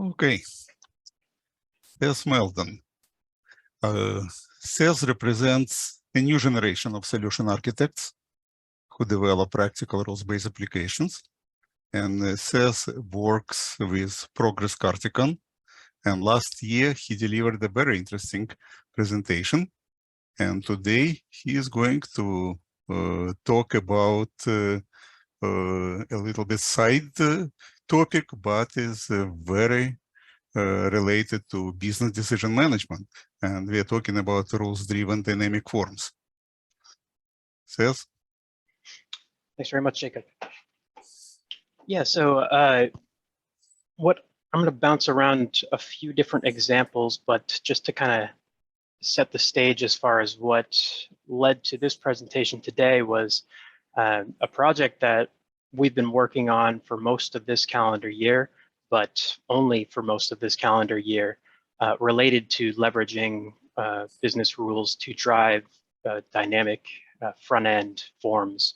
Okay, here's Meldon. Seth represents a new generation of solution architects who develop practical rules-based applications. And Seth works with Progress Carticon. And last year, he delivered a very interesting presentation. And today, he is going to talk about a little bit side topic, but is very related to business decision management. And we are talking about rules-driven dynamic forms. Seth? Thanks very much, Jacob. Yeah, so what I'm going to bounce around a few different examples, but just to kind of set the stage as far as what led to this presentation today was a project that we've been working on for most of this calendar year, but only for most of this calendar year, related to leveraging business rules to drive dynamic front-end forms.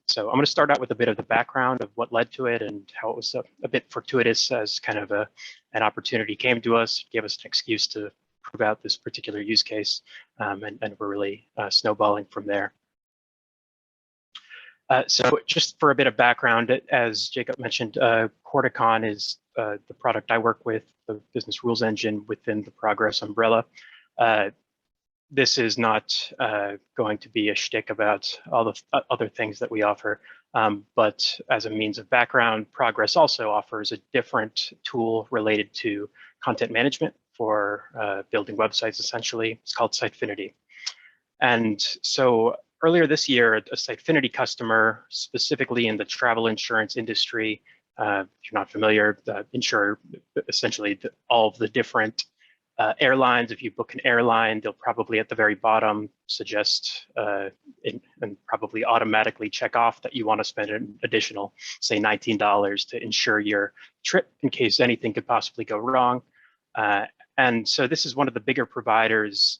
So I'm going to start out with a bit of the background of what led to it and how it was a bit fortuitous as kind of an opportunity came to us, gave us an excuse to prove out this particular use case, and we're really snowballing from there. So just for a bit of background, as Jacob mentioned, Carticon is the product I work with, the business rules engine within the Progress umbrella. This is not going to be a shtick about all the other things that we offer, but as a means of background, Progress also offers a different tool related to content management for building websites, essentially. It's called Sitefinity. And so earlier this year, a Sitefinity customer, specifically in the travel insurance industry, if you're not familiar, the insurer, essentially all of the different airlines, if you book an airline, they'll probably at the very bottom suggest and probably automatically check off that you want to spend an additional, say, $19 to insure your trip in case anything could possibly go wrong. And so this is one of the bigger providers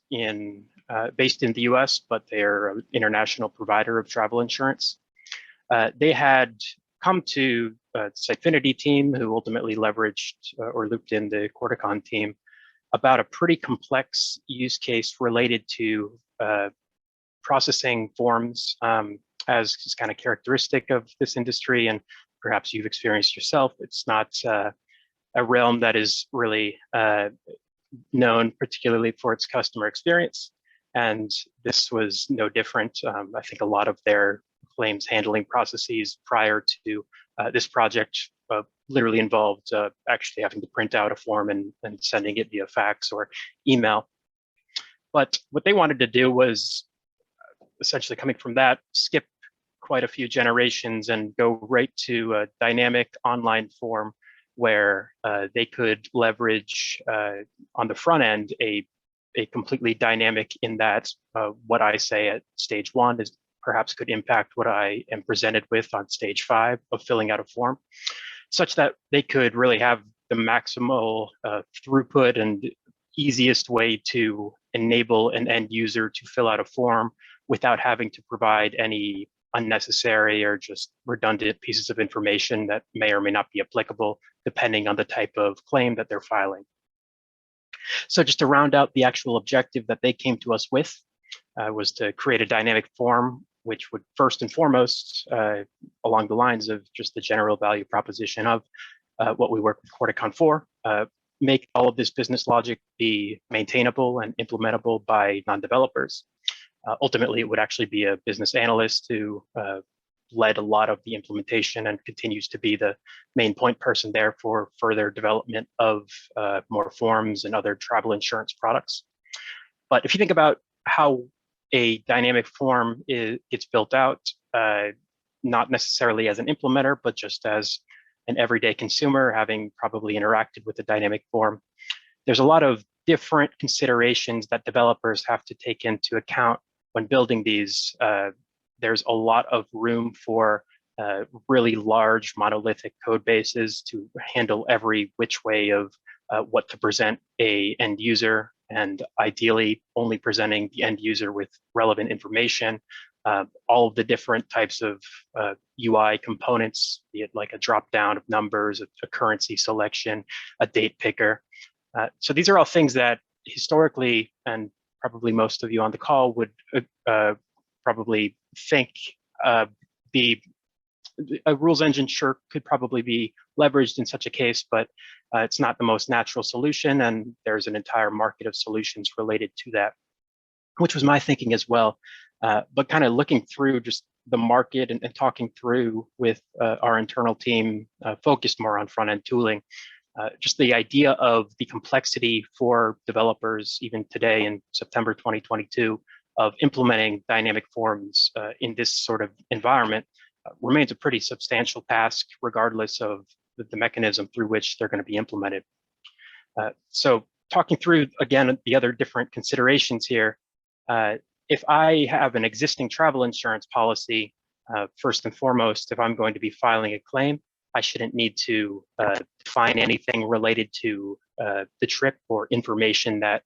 based in the US, but they're an international provider of travel insurance. They had come to the Sitefinity team, who ultimately leveraged or looped in the Carticon team, about a pretty complex use case related to processing forms, as is kind of characteristic of this industry, and perhaps you've experienced yourself. It's not a realm that is really known particularly for its customer experience, and this was no different. I think a lot of their claims handling processes prior to this project literally involved actually having to print out a form and sending it via fax or email. But what they wanted to do was essentially, coming from that, skip quite a few generations and go right to a dynamic online form where they could leverage on the front end a completely dynamic, in that what I say at stage 1 is perhaps could impact what I am presented with on stage 5 of filling out a form, such that they could really have the maximal throughput and easiest way to enable an end user to fill out a form without having to provide any unnecessary or just redundant pieces of information that may or may not be applicable, depending on the type of claim that they're filing. So just to round out the actual objective that they came to us with, was to create a dynamic form, which would first and foremost, along the lines of just the general value proposition of what we work with Carticon for, make all of this business logic be maintainable and implementable by non-developers. Ultimately, it would actually be a business analyst who led a lot of the implementation and continues to be the main point person there for further development of more forms and other travel insurance products. But if you think about how a dynamic form gets built out, not necessarily as an implementer, but just as an everyday consumer having probably interacted with a dynamic form, there's a lot of different considerations that developers have to take into account when building these. There's a lot of room for really large monolithic code bases to handle every which way of what to present a end user, and ideally only presenting the end user with relevant information, all of the different types of UI components, be it like a drop down of numbers, a currency selection, a date picker. So these are all things that historically, and probably most of you on the call would probably think be a rules engine sure could probably be leveraged in such a case, but it's not the most natural solution, and there's an entire market of solutions related to that, which was my thinking as well. But kind of looking through just the market and talking through with our internal team focused more on front-end tooling, just the idea of the complexity for developers even today in September 2022 of implementing dynamic forms in this sort of environment remains a pretty substantial task, regardless of the mechanism through which they're going to be implemented. So talking through, again, the other different considerations here, if I have an existing travel insurance policy, first and foremost, if I'm going to be filing a claim, I shouldn't need to define anything related to the trip or information that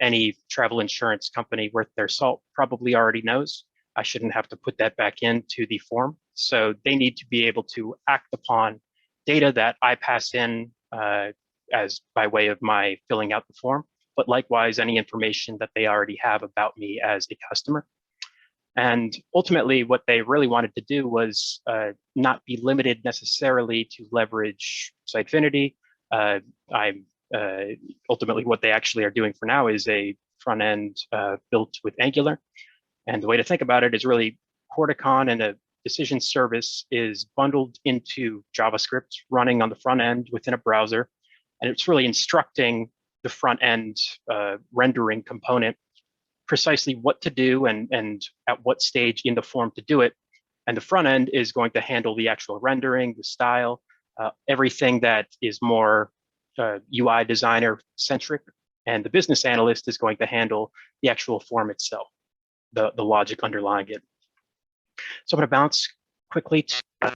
any travel insurance company worth their salt probably already knows. I shouldn't have to put that back into the form. So they need to be able to act upon data that I pass in as by way of my filling out the form, but likewise, any information that they already have about me as a customer. And ultimately, what they really wanted to do was not be limited necessarily to leverage Sitefinity. Ultimately, what they actually are doing for now is a front end built with Angular. And the way to think about it is really Corticon and a decision service is bundled into JavaScript running on the front end within a browser. And it's really instructing the front end rendering component precisely what to do and at what stage in the form to do it. And the front end is going to handle the actual rendering, the style, everything that is more UI designer centric. And the business analyst is going to handle the actual form itself, the logic underlying it. So I'm going to bounce quickly to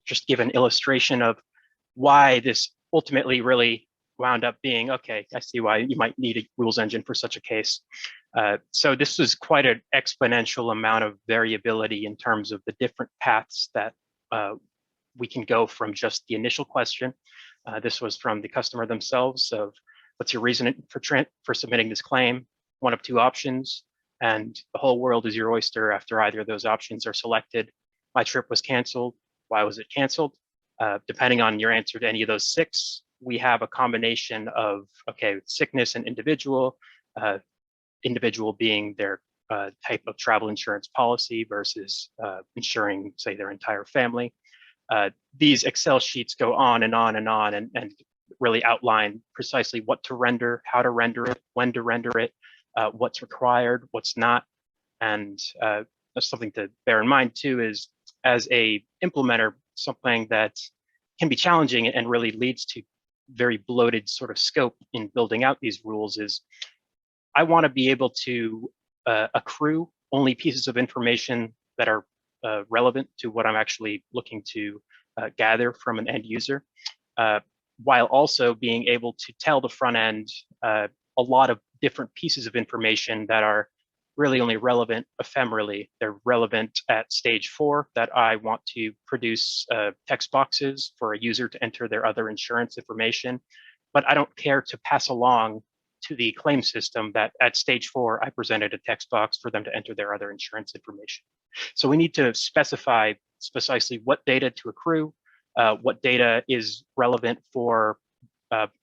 just give an illustration of why this ultimately really wound up being, okay, I see why you might need a rules engine for such a case. So this is quite an exponential amount of variability in terms of the different paths that we can go from just the initial question. This was from the customer themselves of, what's your reason for submitting this claim? One of two options, and the whole world is your oyster after either of those options are selected. My trip was canceled. Why was it canceled? Depending on your answer to any of those six, we have a combination of, okay, sickness and individual being their type of travel insurance policy versus insuring, say, their entire family. These Excel sheets go on and on and on and really outline precisely what to render, how to render it, when to render it, what's required, what's not. And that's something to bear in mind too, is as a implementer, something that can be challenging and really leads to very bloated sort of scope in building out these rules is I want to be able to accrue only pieces of information that are relevant to what I'm actually looking to gather from an end user, while also being able to tell the front end a lot of different pieces of information that are really only relevant ephemerally. They're relevant at stage 4 that I want to produce text boxes for a user to enter their other insurance information, but I don't care to pass along to the claim system that at stage 4, I presented a text box for them to enter their other insurance information. So we need to specify precisely what data to accrue, what data is relevant for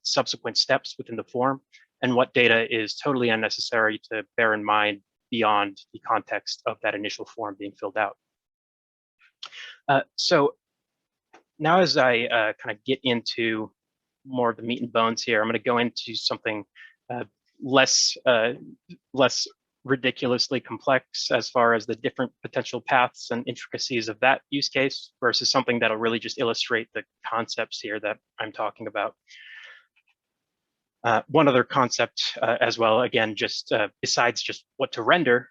subsequent steps within the form, and what data is totally unnecessary to bear in mind beyond the context of that initial form being filled out. So now as I kind of get into more of the meat and bones here, I'm going to go into something less ridiculously complex as far as the different potential paths and intricacies of that use case versus something that'll really just illustrate the concepts here that I'm talking about. One other concept as well, again, just besides just what to render,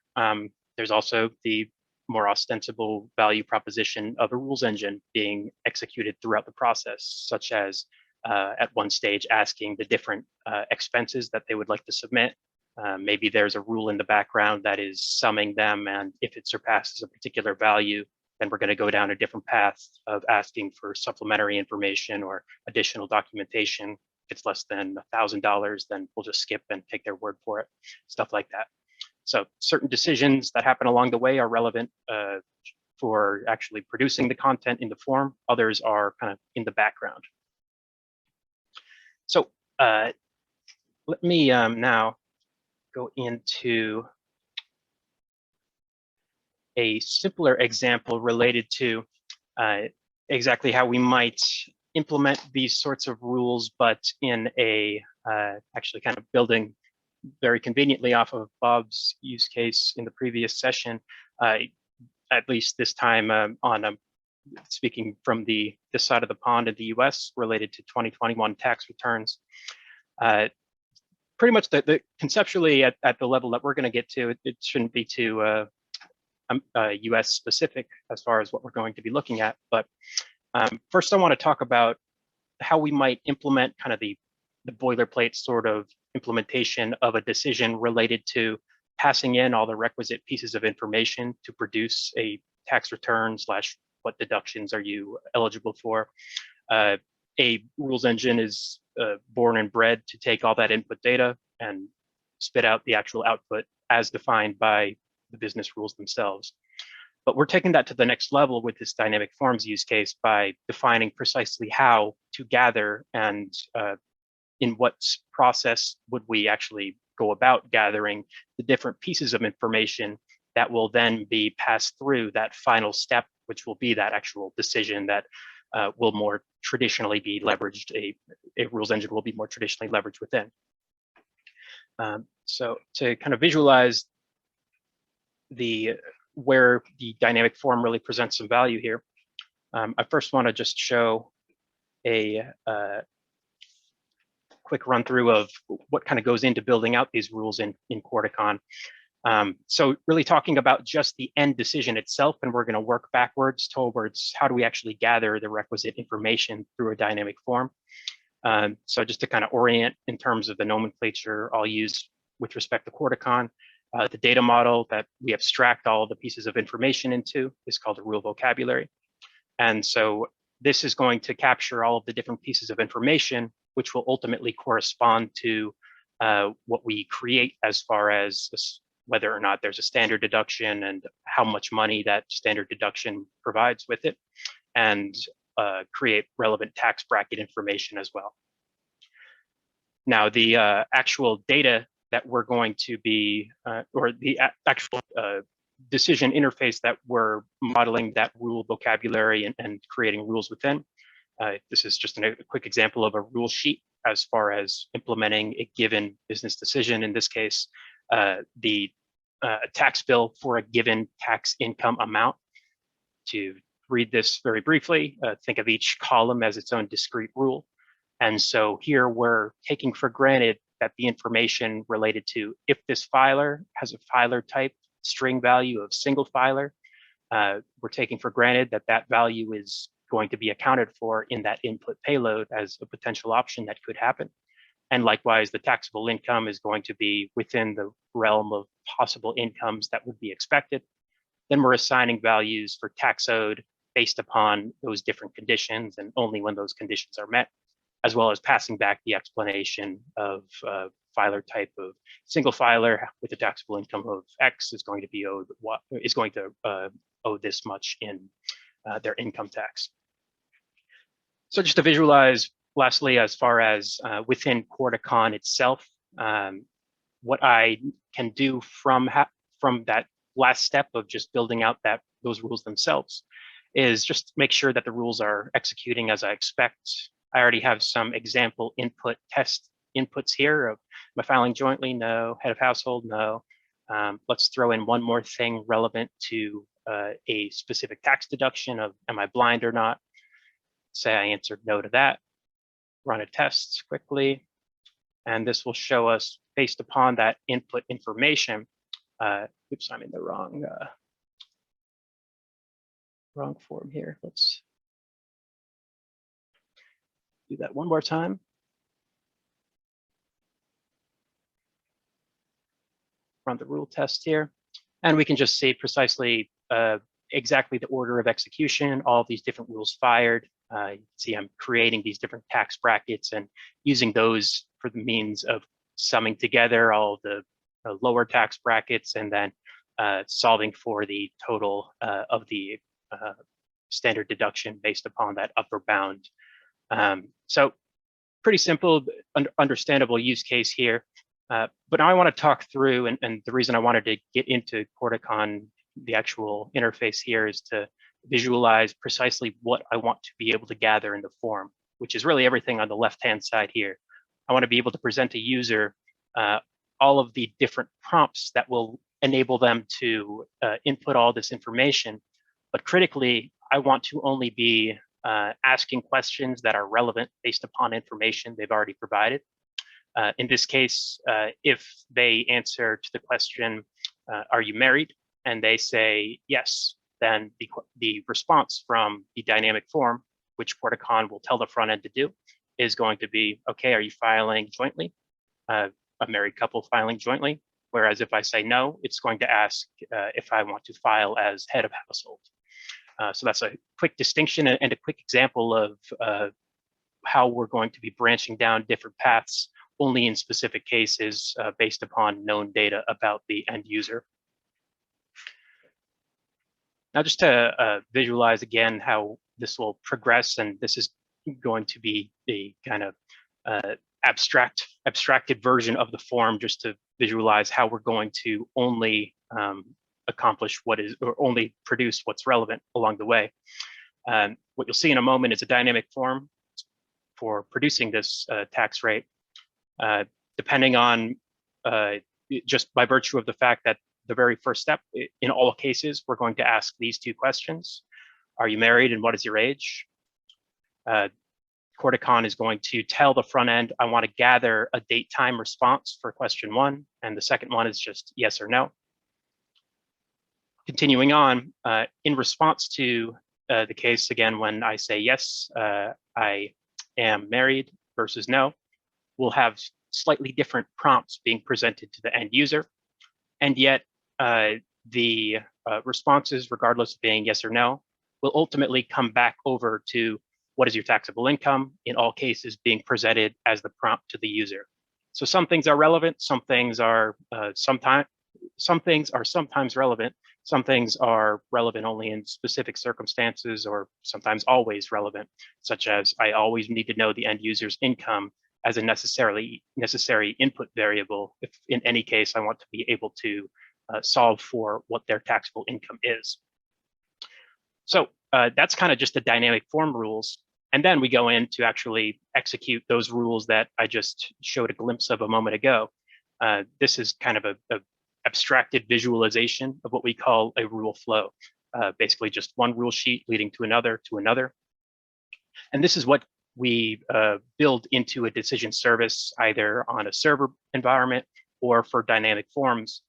there's also the more ostensible value proposition of a rules engine being executed throughout the process, such as at one stage asking the different expenses that they would like to submit, Maybe there's a rule in the background that is summing them, and if it surpasses a particular value, then we're going to go down a different path of asking for supplementary information or additional documentation. If it's less than $1,000, then we'll just skip and take their word for it, stuff like that. So certain decisions that happen along the way are relevant for actually producing the content in the form. Others are kind of in the background. So let me now go into a simpler example related to exactly how we might implement these sorts of rules, but in a actually kind of building very conveniently off of Bob's use case in the previous session, at least this time on speaking from this side of the pond in the US related to 2021 tax returns. Pretty much conceptually at the level that we're going to get to, it shouldn't be too US specific as far as what we're going to be looking at. But first I want to talk about how we might implement kind of the boilerplate sort of implementation of a decision related to passing in all the requisite pieces of information to produce a tax return / what deductions are you eligible for. A rules engine is born and bred to take all that input data and spit out the actual output as defined by the business rules themselves. But we're taking that to the next level with this dynamic forms use case by defining precisely how to gather and in what process would we actually go about gathering the different pieces of information that will then be passed through that final step, which will be that actual decision that will more traditionally be leveraged, a rules engine will be more traditionally leveraged within. So to kind of visualize where the dynamic form really presents some value here, I first want to just show a quick run through of what kind of goes into building out these rules in Corticon. So really talking about just the end decision itself, and we're going to work backwards towards how do we actually gather the requisite information through a dynamic form. So just to kind of orient in terms of the nomenclature I'll use with respect to Corticon, the data model that we abstract all of the pieces of information into is called a rule vocabulary. And so this is going to capture all of the different pieces of information, which will ultimately correspond to what we create as far as whether or not there's a standard deduction and how much money that standard deduction provides with it, and create relevant tax bracket information as well. Now, the actual data that we're going to be, or the actual decision interface that we're modeling that rule vocabulary and creating rules within. This is just a quick example of a rule sheet as far as implementing a given business decision. In this case, the tax bill for a given tax income amount. To read this very briefly, think of each column as its own discrete rule. And so here we're taking for granted that the information related to if this filer has a filer type string value of single filer, we're taking for granted that that value is going to be accounted for in that input payload as a potential option that could happen. And likewise, the taxable income is going to be within the realm of possible incomes that would be expected. Then we're assigning values for tax owed based upon those different conditions and only when those conditions are met, as well as passing back the explanation of filer type of single filer with a taxable income of X is going to be owed what is going to owe this much in their income tax. So just to visualize, lastly, as far as within Corticon itself, what I can do from that last step of just building out those rules themselves is just make sure that the rules are executing as I expect. I already have some example input test inputs here of, am I filing jointly? No. Head of household? No. Let's throw in one more thing relevant to a specific tax deduction of, am I blind or not? Say I answered no to that. Run a test quickly. And this will show us, based upon that input information, oops, I'm in the wrong form here. Let's do that one more time. run the rule test here. And we can just see precisely exactly the order of execution, all these different rules fired. You can see I'm creating these different tax brackets and using those for the means of summing together all of the lower tax brackets and then solving for the total of the standard deduction based upon that upper bound. So pretty simple, understandable use case here. But now I want to talk through, and the reason I wanted to get into Corticon, the actual interface here, is to visualize precisely what I want to be able to gather in the form, which is really everything on the left-hand side here. I want to be able to present a user all of the different prompts that will enable them to input all this information. But critically, I want to only be asking questions that are relevant based upon information they've already provided. In this case, if they answer to the question, are you married? And they say yes, then the response from the dynamic form, which Corticon will tell the front end to do, is going to be, okay, are you filing jointly? A married couple filing jointly. Whereas if I say no, it's going to ask if I want to file as head of household. So that's a quick distinction and a quick example of how we're going to be branching down different paths only in specific cases based upon known data about the end user. Now, just to visualize again how this will progress, and this is going to be the kind of abstracted version of the form, just to visualize how we're going to only accomplish what is, or only produce what's relevant along the way. What you'll see in a moment is a dynamic form for producing this tax rate. Depending on, just by virtue of the fact that the very first step, in all cases, we're going to ask these two questions. Are you married and what is your age? Corticon is going to tell the front end, I want to gather a date time response for question one, and the second one is just yes or no. Continuing on, in response to the case, again, when I say yes, I am married versus no, we'll have slightly different prompts being presented to the end user. And yet the responses, regardless of being yes or no, will ultimately come back over to what is your taxable income, in all cases being presented as the prompt to the user. So some things are relevant, some things are sometimes relevant, some things are relevant only in specific circumstances, or sometimes always relevant, such as I always need to know the end user's income as a necessary input variable if in any case I want to be able to solve for what their taxable income is. So that's kind of just the dynamic form rules. And then we go in to actually execute those rules that I just showed a glimpse of a moment ago. This is kind of a abstracted visualization of what we call a rule flow. Basically just one rule sheet leading to another. And this is what we build into a decision service, either on a server environment or for dynamic forms.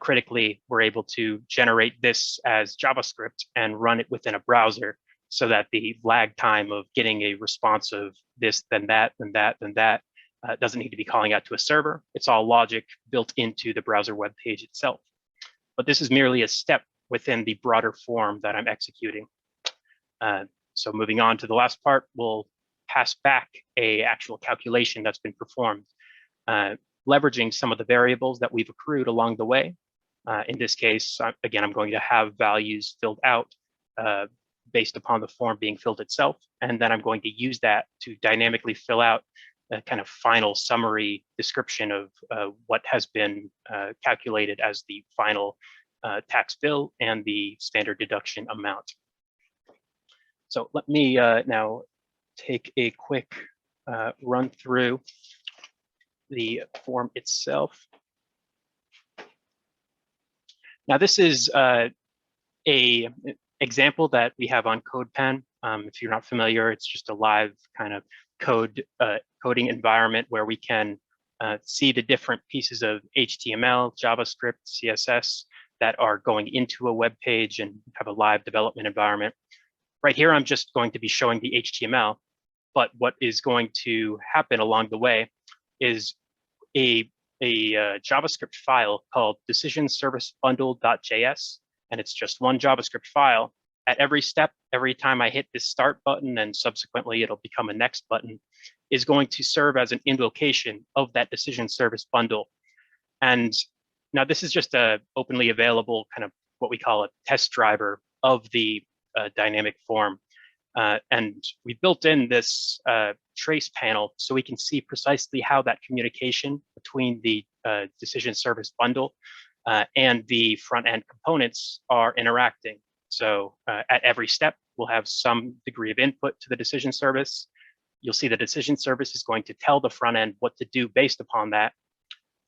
Critically, we're able to generate this as JavaScript and run it within a browser so that the lag time of getting a response of this, then that, then that, then that doesn't need to be calling out to a server. It's all logic built into the browser web page itself. But this is merely a step within the broader form that I'm executing. So moving on to the last part, we'll pass back a actual calculation that's been performed, leveraging some of the variables that we've accrued along the way. In this case, again, I'm going to have values filled out based upon the form being filled itself. And then I'm going to use that to dynamically fill out a kind of final summary description of what has been calculated as the final tax bill and the standard deduction amount. So let me now take a quick run through the form itself. Now, this is a example that we have on CodePen. If you're not familiar, it's just a live kind of coding environment where we can see the different pieces of HTML, JavaScript, CSS that are going into a web page and have a live development environment. Right here, I'm just going to be showing the HTML, but what is going to happen along the way is a a JavaScript file called DecisionServiceBundle.js, and it's just one JavaScript file. At every step, every time I hit this start button, and subsequently it'll become a next button, is going to serve as an invocation of that decision service bundle. And now this is just a openly available kind of what we call a test driver of the dynamic form. And we built in this trace panel so we can see precisely how that communication between the decision service bundle and the front end components are interacting. So at every step, we'll have some degree of input to the decision service. You'll see the decision service is going to tell the front end what to do based upon that.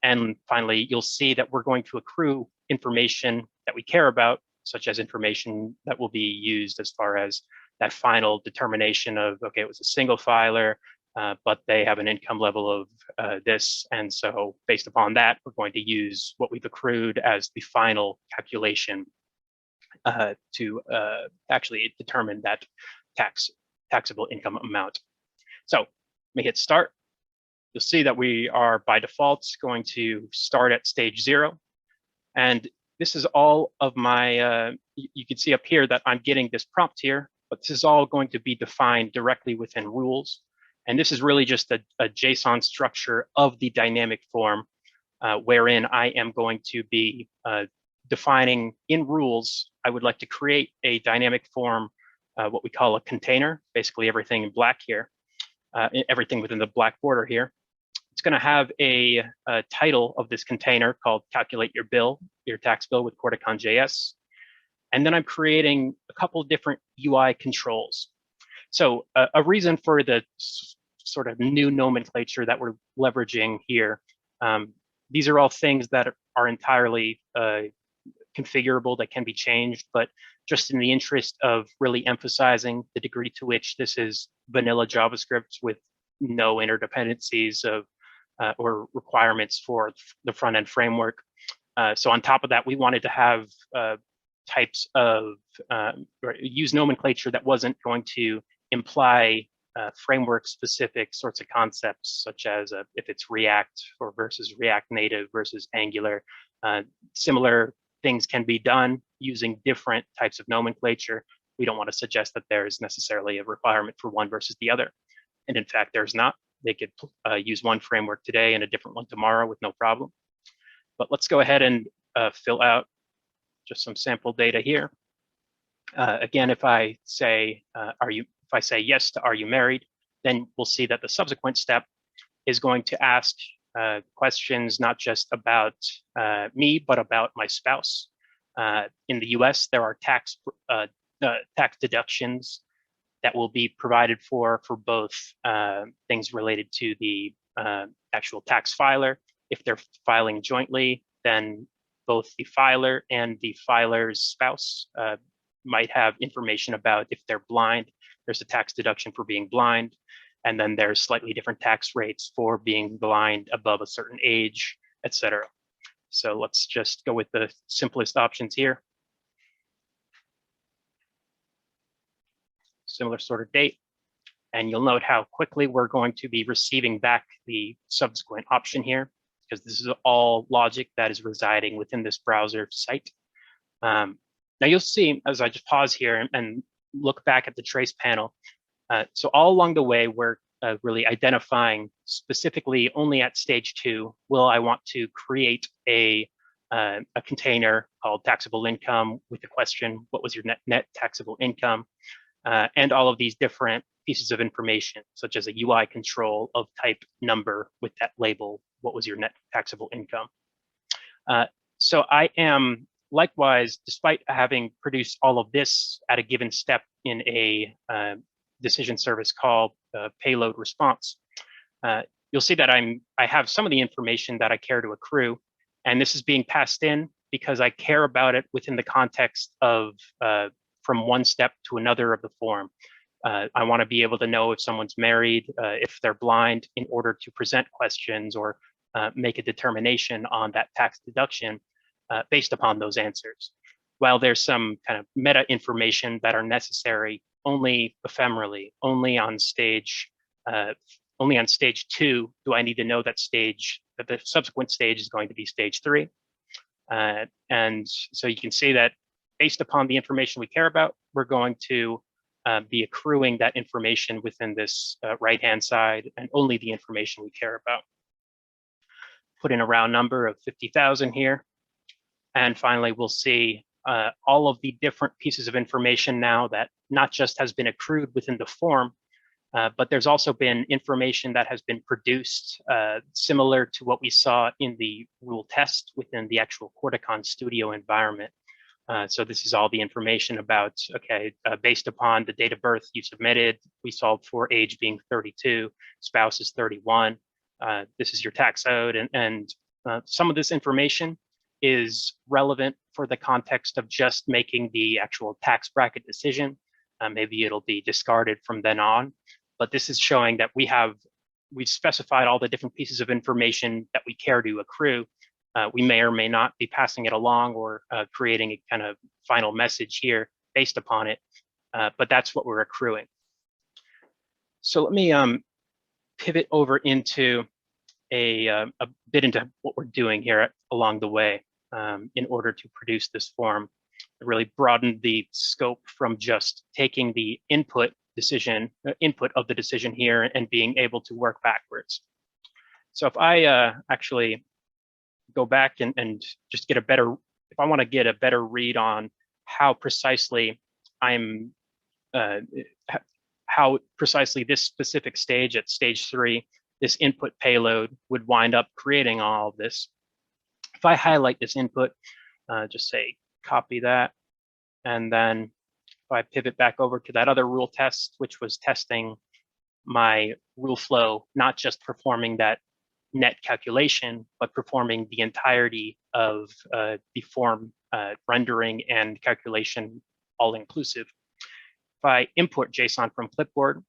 And finally, you'll see that we're going to accrue information that we care about, such as information that will be used as far as that final determination of, okay, it was a single filer, but they have an income level of this. And so based upon that, we're going to use what we've accrued as the final calculation to actually determine that taxable income amount. So let me hit start. You'll see that we are by default going to start at stage 0. And this is all of my, you can see up here that I'm getting this prompt here, but this is all going to be defined directly within rules. And this is really just a JSON structure of the dynamic form, wherein I am going to be defining in rules. I would like to create a dynamic form, what we call a container, basically everything in black here, everything within the black border here. It's going to have a title of this container called calculate your bill, your tax bill with Corticon.js. And then I'm creating a couple of different UI controls. So a reason for the sort of new nomenclature that we're leveraging here, these are all things that are entirely configurable, that can be changed, but just in the interest of really emphasizing the degree to which this is vanilla JavaScript with no interdependencies of or requirements for the front end framework. So on top of that, we wanted to have types of or use nomenclature that wasn't going to imply framework specific sorts of concepts, such as if it's React or versus React Native versus Angular. Similar things can be done using different types of nomenclature. We don't want to suggest that there's necessarily a requirement for one versus the other. And in fact, there's not. They could use one framework today and a different one tomorrow with no problem. But let's go ahead and fill out just some sample data here. Again, if I say, if I say yes to are you married, then we'll see that the subsequent step is going to ask questions not just about me, but about my spouse. In the US, there are tax deductions that will be provided for both things related to the actual tax filer. If they're filing jointly, then both the filer and the filer's spouse might have information about if they're blind. There's a tax deduction for being blind. And then there's slightly different tax rates for being blind above a certain age, etc. So let's just go with the simplest options here. Similar sort of date. And you'll note how quickly we're going to be receiving back the subsequent option here, because this is all logic that is residing within this browser site. Now you'll see, as I just pause here and look back at the trace panel, so all along the way, we're really identifying specifically only at stage 2, will I want to create a container called taxable income with the question, what was your net taxable income? And all of these different pieces of information, such as a UI control of type number with that label, what was your net taxable income? So I am likewise, despite having produced all of this at a given step in a decision service call payload response, you'll see that I have some of the information that I care to accrue, and this is being passed in because I care about it within the context of from one step to another of the form. I want to be able to know if someone's married, if they're blind, in order to present questions or make a determination on that tax deduction based upon those answers. While there's some kind of meta information that are necessary only ephemerally, only on stage 2 do I need to know that stage that the subsequent stage is going to be stage 3. And so you can see that based upon the information we care about, we're going to be accruing that information within this right-hand side, and only the information we care about. Put in a round number of 50,000 here. And finally, we'll see all of the different pieces of information now that not just has been accrued within the form, but there's also been information that has been produced similar to what we saw in the rule test within the actual Corticon Studio environment. So this is all the information about, okay, based upon the date of birth you submitted, we solved for age being 32, spouse is 31. This is your tax owed, and some of this information is relevant for the context of just making the actual tax bracket decision. Maybe it'll be discarded from then on, but this is showing that we've specified all the different pieces of information that we care to accrue. We may or may not be passing it along or creating a kind of final message here based upon it, but that's what we're accruing. So let me pivot over into a bit into what we're doing here along the way in order to produce this form. Really broaden the scope from just taking the input of the decision here and being able to work backwards. So if I actually go back and just get if I want to get a better read on how precisely how precisely this specific stage at stage 3, this input payload would wind up creating all of this. If I highlight this input, just say copy that, and then if I pivot back over to that other rule test, which was testing my rule flow, not just performing that net calculation, but performing the entirety of the form rendering and calculation all inclusive. If I import JSON from clipboard,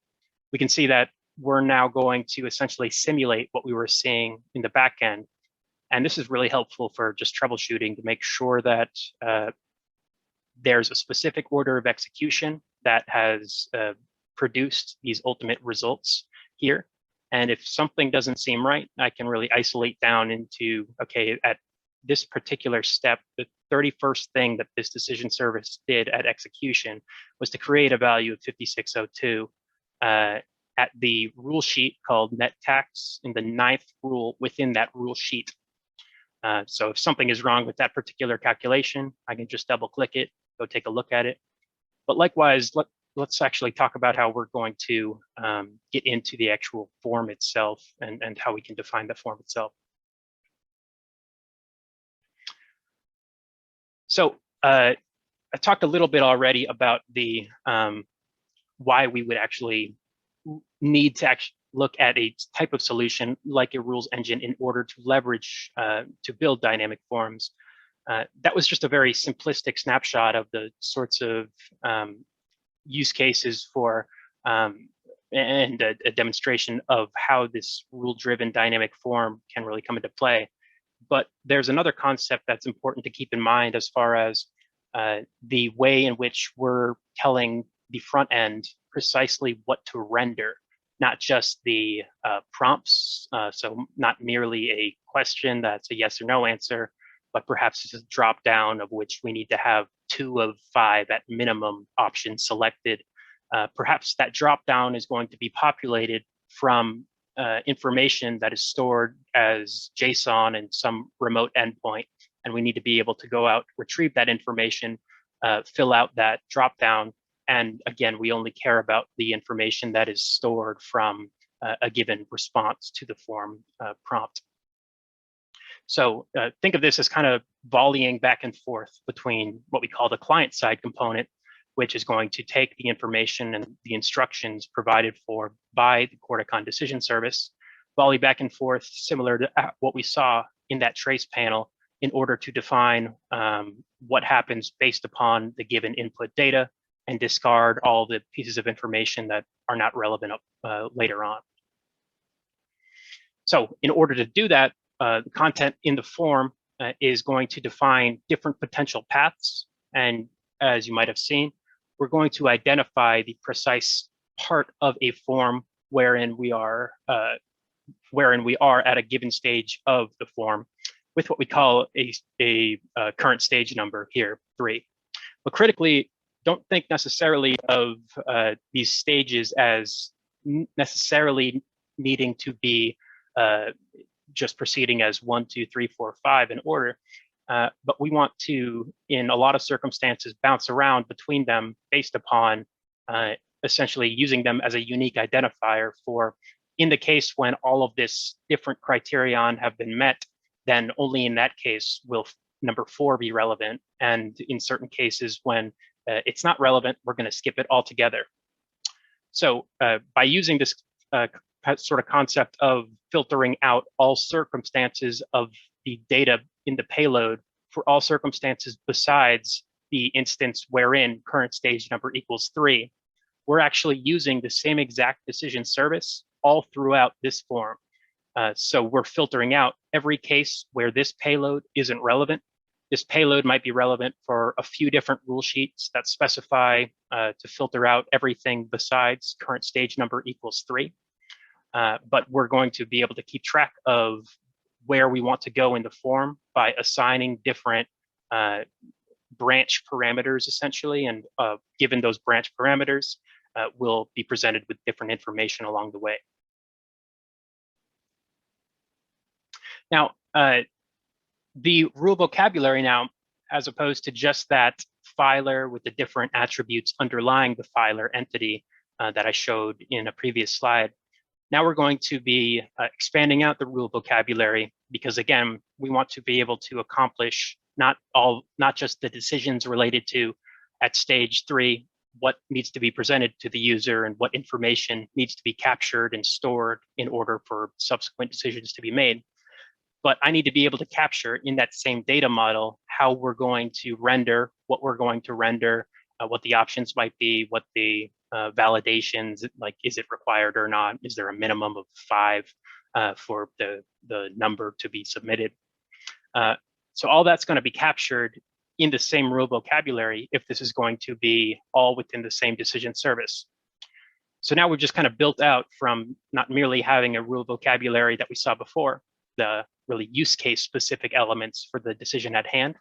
we can see that we're now going to essentially simulate what we were seeing in the back end. And this is really helpful for just troubleshooting to make sure that there's a specific order of execution that has produced these ultimate results here. And if something doesn't seem right, I can really isolate down into, okay, at this particular step, the 31st thing that this decision service did at execution was to create a value of 5602 at the rule sheet called net tax in the 9th rule within that rule sheet. So if something is wrong with that particular calculation, I can just double click it, go take a look at it. But likewise, let's actually talk about how we're going to get into the actual form itself and how we can define the form itself. So I talked a little bit already about the why we would actually need to look at a type of solution like a rules engine in order to leverage to build dynamic forms. That was just a very simplistic snapshot of the sorts of use cases for and a demonstration of how this rule-driven dynamic form can really come into play. But there's another concept that's important to keep in mind as far as the way in which we're telling the front end precisely what to render, not just the prompts. So not merely a question that's a yes or no answer, but perhaps it's a drop down of which we need to have 2 of 5 at minimum options selected. Perhaps that drop down is going to be populated from information that is stored as JSON in some remote endpoint, and we need to be able to go out, retrieve that information, fill out that drop down, and again, we only care about the information that is stored from a given response to the form prompt. So think of this as kind of volleying back and forth between what we call the client-side component, which is going to take the information and the instructions provided for by the Corticon decision service, volley back and forth, similar to what we saw in that trace panel, in order to define what happens based upon the given input data and discard all the pieces of information that are not relevant later on. So in order to do that, the content in the form is going to define different potential paths. And as you might have seen, we're going to identify the precise part of a form wherein we are wherein we are at a given stage of the form with what we call a current stage number here, 3. But critically, don't think necessarily of these stages as necessarily needing to be just proceeding as 1, 2, 3, 4, 5 in order. But we want to, in a lot of circumstances, bounce around between them based upon essentially using them as a unique identifier for, in the case when all of this different criterion have been met, then only in that case will number 4 be relevant. And in certain cases when it's not relevant, we're going to skip it altogether. So by using this sort of concept of filtering out all circumstances of the data in the payload for all circumstances besides the instance wherein current stage number equals 3, we're actually using the same exact decision service all throughout this form. So we're filtering out every case where this payload isn't relevant. This payload might be relevant for a few different rule sheets that specify to filter out everything besides current stage number equals 3. But we're going to be able to keep track of where we want to go in the form by assigning different branch parameters, essentially. And given those branch parameters, we'll be presented with different information along the way. Now, the rule vocabulary now, as opposed to just that filer with the different attributes underlying the filer entity that I showed in a previous slide, now we're going to be expanding out the rule vocabulary because, again, we want to be able to accomplish not just the decisions related to at stage 3, what needs to be presented to the user and what information needs to be captured and stored in order for subsequent decisions to be made. But I need to be able to capture in that same data model how we're going to render, what we're going to render, what the options might be, what the validations, like is it required or not? Is there a minimum of 5 for the number to be submitted? So all that's going to be captured in the same rule vocabulary if this is going to be all within the same decision service. So now we've just kind of built out from not merely having a rule vocabulary that we saw before, the really use case specific elements for the decision at hand,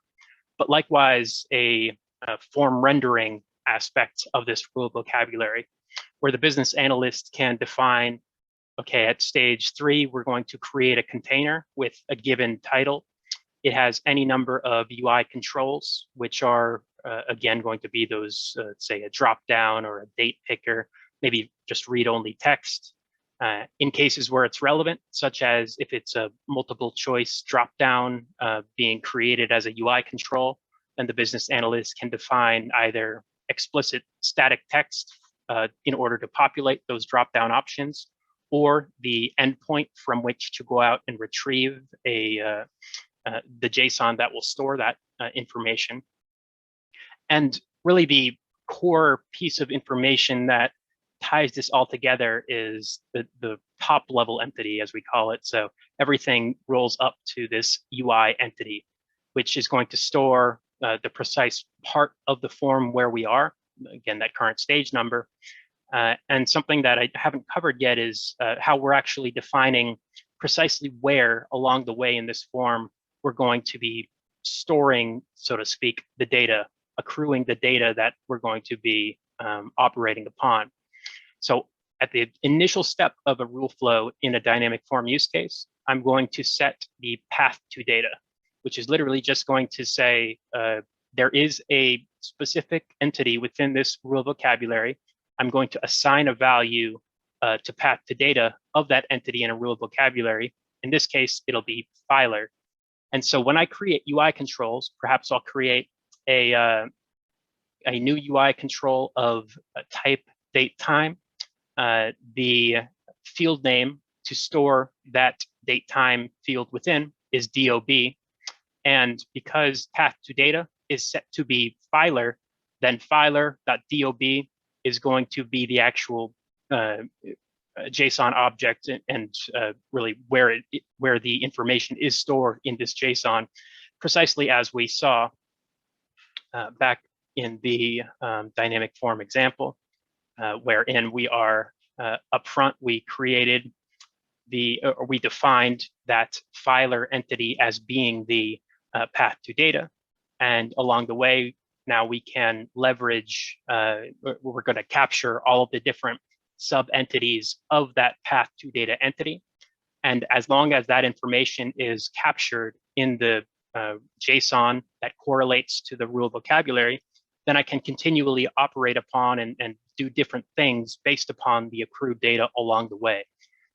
but likewise a form rendering aspect of this rule vocabulary where the business analyst can define, okay, at stage 3, we're going to create a container with a given title. It has any number of UI controls, which are, again, going to be those, say, a drop down or a date picker, maybe just read-only text. In cases where it's relevant, such as if it's a multiple choice drop down being created as a UI control, then the business analyst can define either explicit static text in order to populate those drop down options, or the endpoint from which to go out and retrieve the JSON that will store that information. And really the core piece of information that ties this all together is the top level entity, as we call it. So everything rolls up to this UI entity, which is going to store the precise part of the form where we are, again, that current stage number. And something that I haven't covered yet is how we're actually defining precisely where along the way in this form we're going to be storing, so to speak, the data, accruing the data that we're going to be operating upon. So at the initial step of a rule flow in a dynamic form use case, I'm going to set the path to data, which is literally just going to say there is a specific entity within this rule vocabulary. I'm going to assign a value to path to data of that entity in a rule vocabulary. In this case, it'll be filer. And so when I create UI controls, perhaps I'll create a new UI control of type date time. The field name to store that date time field within is DOB. And because path to data is set to be filer, then filer.dob is going to be the actual JSON object and really where the information is stored in this JSON, precisely as we saw back in the dynamic form example, wherein we are up front, we created we defined that filer entity as being the path to data. And along the way, now we can leverage, we're going to capture all of the different sub-entities of that path to data entity. And as long as that information is captured in the JSON that correlates to the rule vocabulary, then I can continually operate upon and do different things based upon the accrued data along the way.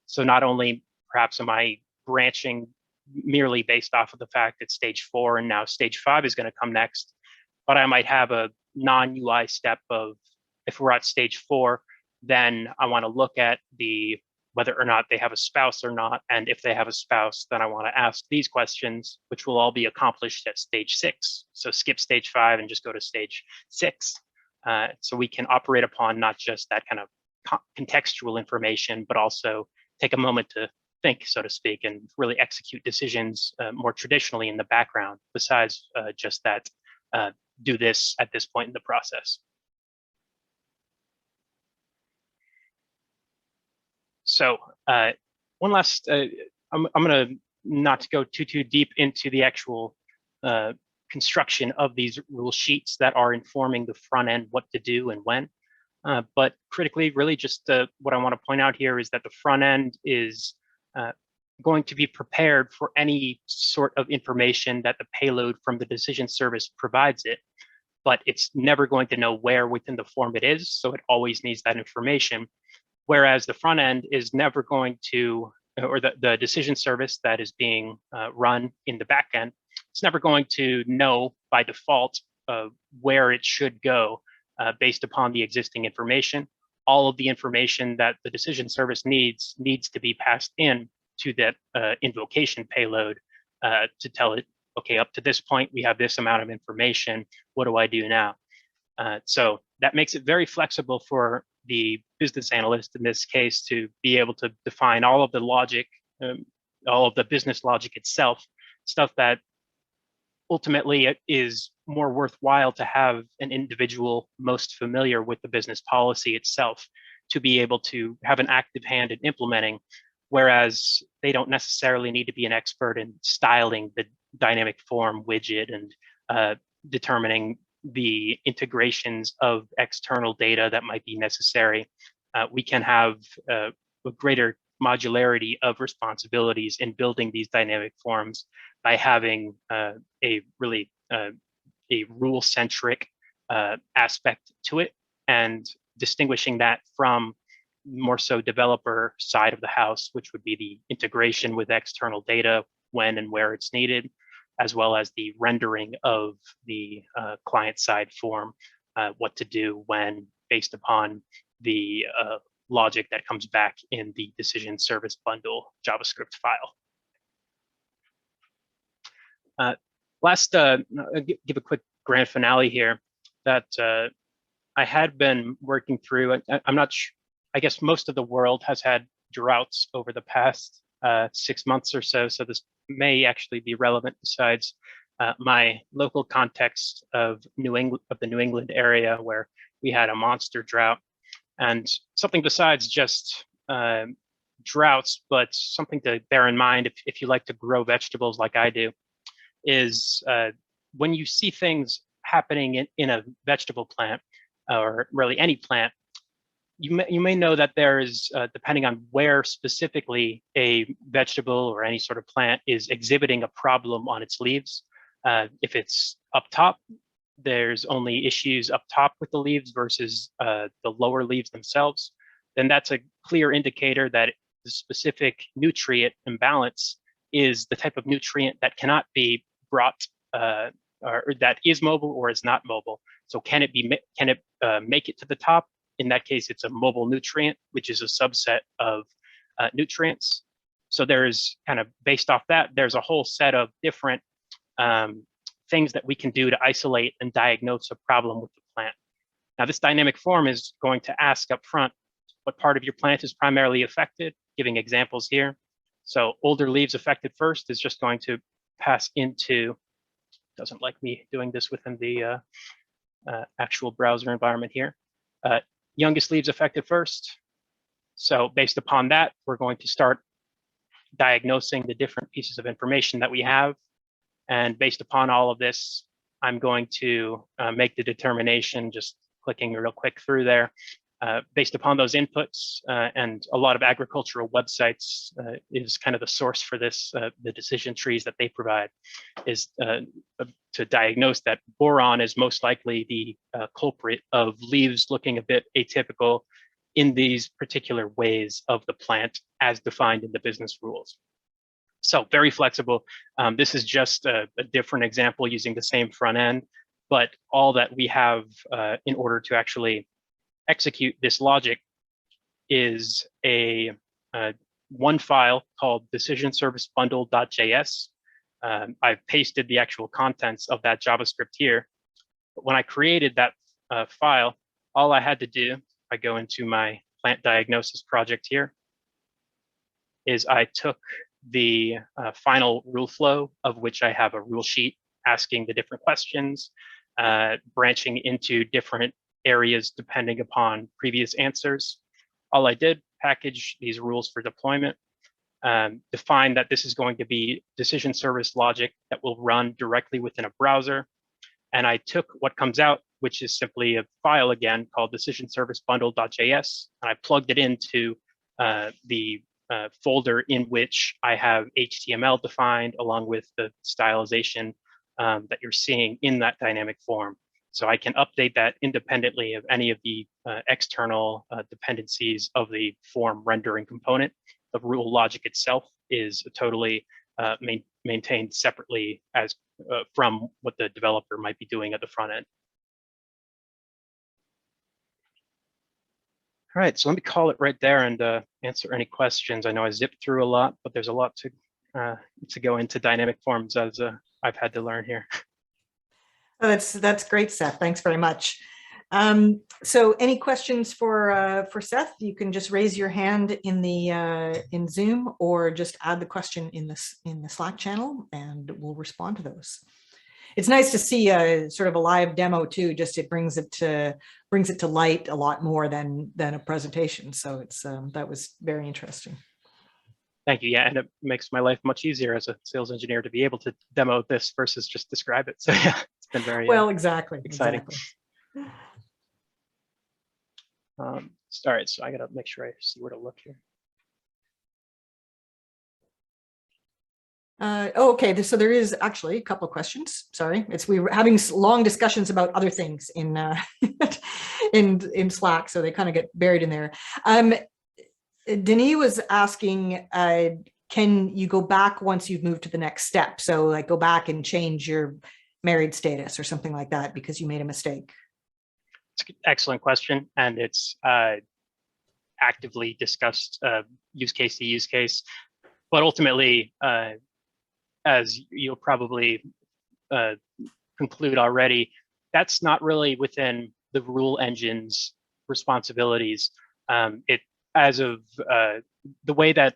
So not only perhaps am I branching merely based off of the fact that stage 4 and now stage 5 is going to come next, but I might have a non-UI step of, if we're at stage 4, then I want to look at whether or not they have a spouse or not. And if they have a spouse, then I want to ask these questions, which will all be accomplished at stage 6. So skip stage 5 and just go to stage 6. So we can operate upon not just that kind of contextual information, but also take a moment to think, so to speak, and really execute decisions more traditionally in the background, besides just that do this at this point in the process. So one last, I'm going to not go too deep into the actual construction of these rule sheets that are informing the front end what to do and when. But critically, really just what I want to point out here is that the front end is going to be prepared for any sort of information that the payload from the decision service provides it, but it's never going to know where within the form it is, so it always needs that information. Whereas the front end is never going to, or the decision service that is being run in the back end, it's never going to know by default where it should go based upon the existing information. All of the information that the decision service needs to be passed in to that invocation payload to tell it, okay, up to this point, we have this amount of information. What do I do now? So that makes it very flexible for the business analyst in this case to be able to define all of the logic, all of the business logic itself, stuff that ultimately it is more worthwhile to have an individual most familiar with the business policy itself to be able to have an active hand in implementing, whereas they don't necessarily need to be an expert in styling the dynamic form widget and determining the integrations of external data that might be necessary. We can have a greater modularity of responsibilities in building these dynamic forms by having a really a rule-centric aspect to it, and distinguishing that from more so developer side of the house, which would be the integration with external data when and where it's needed, as well as the rendering of the client side form, what to do when, based upon the logic that comes back in the decision service bundle JavaScript file. Last, I'll give a quick grand finale here that I had been working through. I'm not sure, I guess most of the world has had droughts over the past 6 months or so, so this may actually be relevant besides my local context of the New England area where we had a monster drought, and something besides just droughts, but something to bear in mind if you like to grow vegetables like I do, is when you see things happening in a vegetable plant, or really any plant, you may know that there is, depending on where specifically a vegetable or any sort of plant is exhibiting a problem on its leaves. If it's up top, there's only issues up top with the leaves versus the lower leaves themselves, then that's a clear indicator that the specific nutrient imbalance is the type of nutrient that cannot be brought, or that is mobile or is not mobile. So can it make it to the top? In that case, it's a mobile nutrient, which is a subset of nutrients. So there's kind of, based off that, there's a whole set of different things that we can do to isolate and diagnose a problem with the plant. Now, this dynamic form is going to ask up front what part of your plant is primarily affected, giving examples here. So older leaves affected first is just going to pass into, doesn't like me doing this within the actual browser environment here. Youngest leaves affected first. So based upon that, we're going to start diagnosing the different pieces of information that we have. And based upon all of this, I'm going to make the determination, just clicking real quick through there, based upon those inputs, and a lot of agricultural websites is kind of the source for this, the decision trees that they provide, is to diagnose that boron is most likely the culprit of leaves looking a bit atypical in these particular ways of the plant as defined in the business rules. So very flexible. This is just a different example using the same front end, but all that we have in order to actually execute this logic is a one file called DecisionServiceBundle.js. I've pasted the actual contents of that JavaScript here. But when I created that file, all I had to do, I go into my plant diagnosis project here, is I took the final rule flow, of which I have a rule sheet asking the different questions, branching into different areas depending upon previous answers. All I did, package these rules for deployment, define that this is going to be decision service logic that will run directly within a browser. And I took what comes out, which is simply a file again called DecisionServiceBundle.js, and I plugged it into the folder in which I have HTML defined along with the stylization that you're seeing in that dynamic form. So I can update that independently of any of the external dependencies of the form rendering component. The rule logic itself is totally maintained separately as from what the developer might be doing at the front end. All right, so let me call it right there and answer any questions. I know I zipped through a lot, but there's a lot to go into dynamic forms as I've had to learn here. Oh, that's great, Seth. Thanks very much. So any questions for Seth? You can just raise your hand in the in Zoom, or just add the question in the Slack channel, and we'll respond to those. It's nice to see sort of a live demo too. Just it brings it to light a lot more than a presentation. So it's that was very interesting. Thank you. Yeah, and it makes my life much easier as a sales engineer to be able to demo this versus just describe it. So yeah, it's been very well, exactly exciting. Exactly. All right, so I gotta make sure I see where to look here. Okay, so there is actually a couple of questions. Sorry, we were having long discussions about other things in in Slack, so they kind of get buried in there. Denis was asking, can you go back once you've moved to the next step? So like go back and change your married status or something like that because you made a mistake. It's an excellent question, and it's actively discussed use case to use case. But ultimately, as you'll probably conclude already, that's not really within the rule engine's responsibilities. As of the way that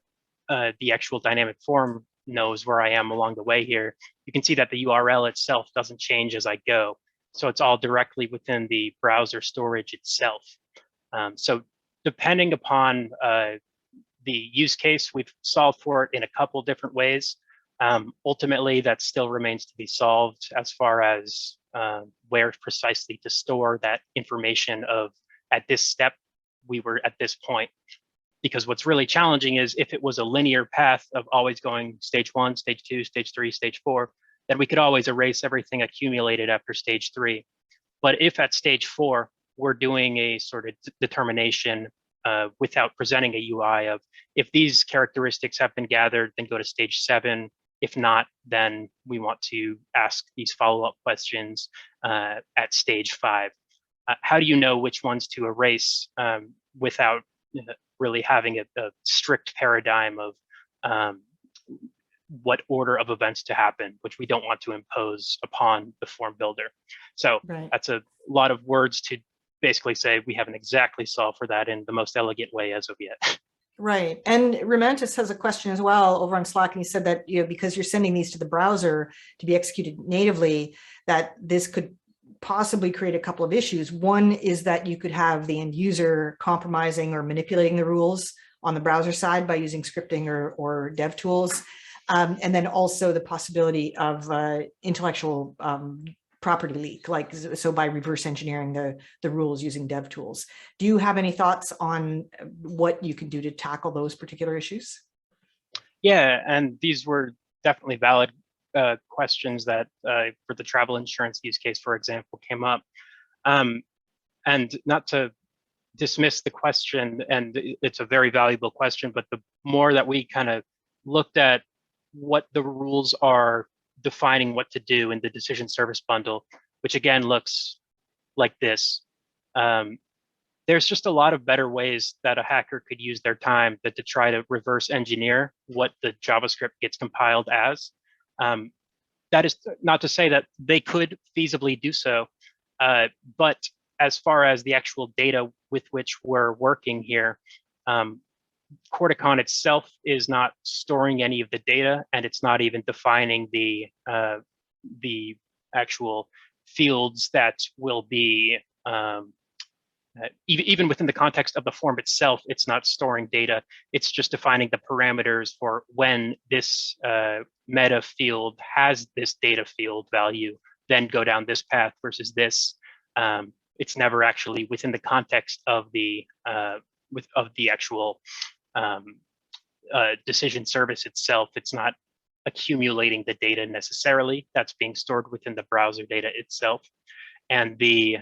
the actual dynamic form knows where I am along the way here, you can see that the URL itself doesn't change as I go. So it's all directly within the browser storage itself. So depending upon the use case, we've solved for it in a couple different ways. Ultimately, that still remains to be solved as far as where precisely to store that information of at this step, we were at this point. Because what's really challenging is if it was a linear path of always going stage 1, stage 2, stage 3, stage 4, then we could always erase everything accumulated after stage 3. But if at stage 4, we're doing a sort of determination without presenting a UI of if these characteristics have been gathered, then go to stage 7. If not, then we want to ask these follow-up questions at stage 5. How do you know which ones to erase without really having a strict paradigm of what order of events to happen, which we don't want to impose upon the form builder. So That's a lot of words to basically say we haven't exactly solved for that in the most elegant way as of yet. Right. And Romantis has a question as well over on Slack, and he said that, you know, because you're sending these to the browser to be executed natively, that this could possibly create a couple of issues. One is that you could have the end user compromising or manipulating the rules on the browser side by using scripting or dev tools. And then also the possibility of intellectual property leak, like so by reverse engineering the rules using dev tools. Do you have any thoughts on what you can do to tackle those particular issues? Yeah, and these were definitely valid questions that for the travel insurance use case, for example, came up. And not to dismiss the question, and it's a very valuable question, but the more that we kind of looked at what the rules are defining what to do in the decision service bundle, which again looks like this. There's just a lot of better ways that a hacker could use their time to try to reverse engineer what the JavaScript gets compiled as. That is not to say that they could feasibly do so, but as far as the actual data with which we're working here, Corticon itself is not storing any of the data, and it's not even defining the actual fields that will be even within the context of the form itself. It's not storing data. It's just defining the parameters for when this meta field has this data field value, then go down this path versus this. It's never actually within the context of the actual decision service itself. It's not accumulating the data necessarily. That's being stored within the browser data itself. And the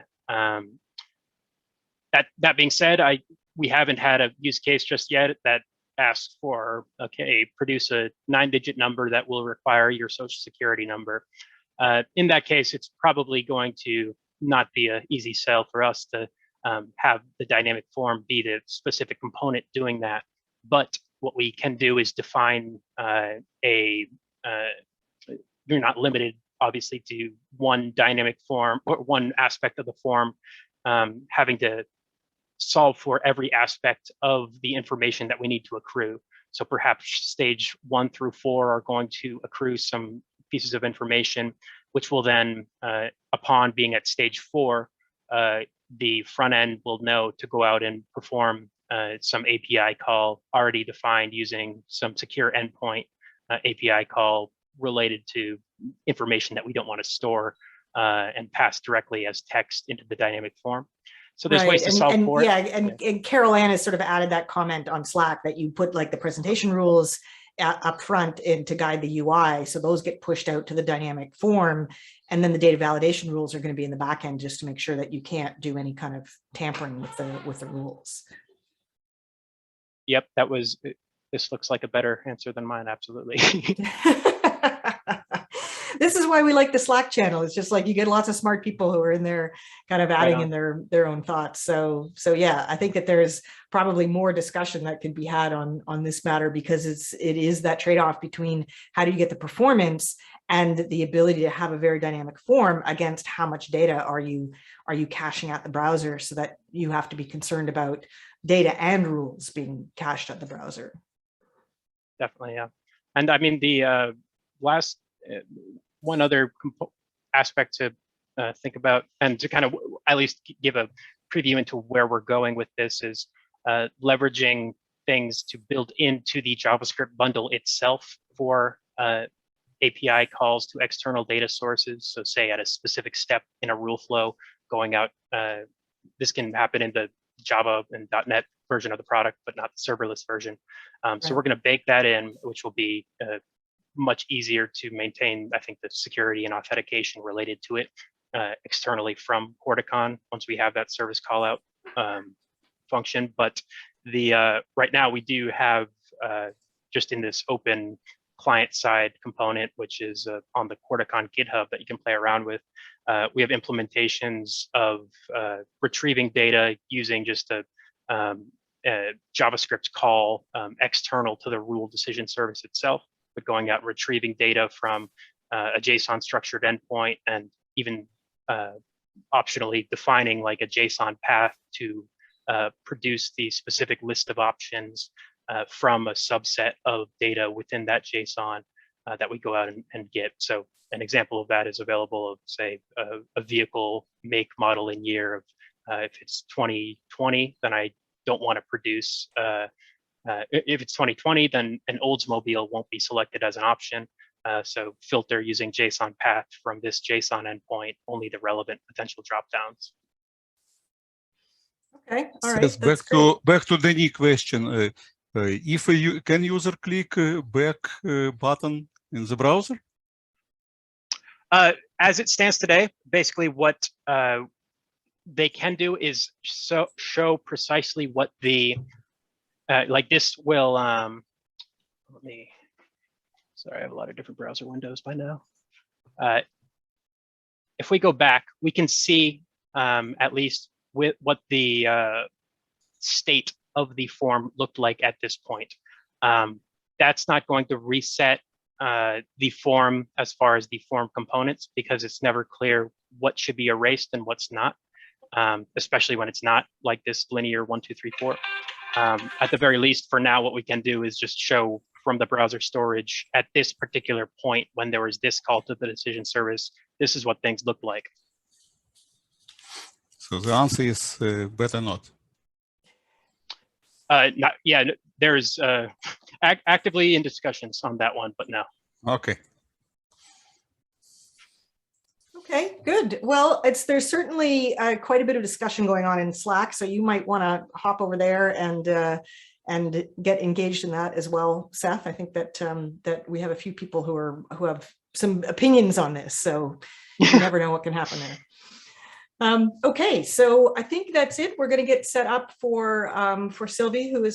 that being said, we haven't had a use case just yet that asks for, okay, produce a 9-digit number that will require your social security number. In that case, it's probably going to not be an easy sell for us to have the dynamic form be the specific component doing that. But what we can do is define you're not limited, obviously, to one dynamic form or one aspect of the form, having to solve for every aspect of the information that we need to accrue. So perhaps stage 1 through 4 are going to accrue some pieces of information, which will then, upon being at stage 4, the front end will know to go out and perform some API call already defined using some secure endpoint API call related to information that we don't want to store and pass directly as text into the dynamic form. So there's ways to solve for it. Yeah, and Carol Ann has sort of added that comment on Slack that you put like the presentation rules up front and to guide the UI. So those get pushed out to the dynamic form. And then the data validation rules are going to be in the back end just to make sure that you can't do any kind of tampering with the rules. Yep, this looks like a better answer than mine, absolutely. This is why we like the Slack channel. It's just like you get lots of smart people who are in there kind of adding in their own thoughts. So yeah, I think that there's probably more discussion that can be had on this matter, because it is that trade-off between how do you get the performance and the ability to have a very dynamic form against how much data are you caching at the browser, so that you have to be concerned about data and rules being cached at the browser. Definitely, yeah. And I mean, the last one other aspect to think about, and to kind of at least give a preview into where we're going with this, is leveraging things to build into the JavaScript bundle itself for API calls to external data sources. So say at a specific step in a rule flow going out, this can happen in the Java and .NET version of the product, but not the serverless version. So we're going to bake that in, which will be much easier to maintain, I think, the security and authentication related to it externally from Corticon once we have that service call out function. But the right now we do have just in this open client side component, which is on the Corticon GitHub that you can play around with. We have implementations of retrieving data using just a JavaScript call external to the rule decision service itself, but going out and retrieving data from a JSON structured endpoint, and even optionally defining like a JSON path to produce the specific list of options from a subset of data within that JSON that we go out and get. So an example of that is available of, say, a vehicle make, model, and year of if it's 2020, then I don't want to produce If it's 2020, then an Oldsmobile won't be selected as an option. So filter using JSON path from this JSON endpoint, only the relevant potential dropdowns. Okay, all right. Yes, That's great. back to the new question. If you can user click back button in the browser? As it stands today, basically what they can do is show precisely what the like this will. Let me. Sorry, I have a lot of different browser windows by now. If we go back, we can see at least with what the state of the form looked like at this point. That's not going to reset the form as far as the form components, because it's never clear what should be erased and what's not, especially when it's not like this linear 1, 2, 3, 4. At the very least, for now, what we can do is just show from the browser storage at this particular point when there was this call to the decision service, this is what things look like. So the answer is better not. Yeah, there's actively in discussions on that one, but no. Okay. Okay, good. Well, there's certainly quite a bit of discussion going on in Slack, so you might want to hop over there and get engaged in that as well, Seth. I think that that we have a few people who have some opinions on this, so you never know what can happen there. Okay, so I think that's it. We're going to get set up for Sylvie, who is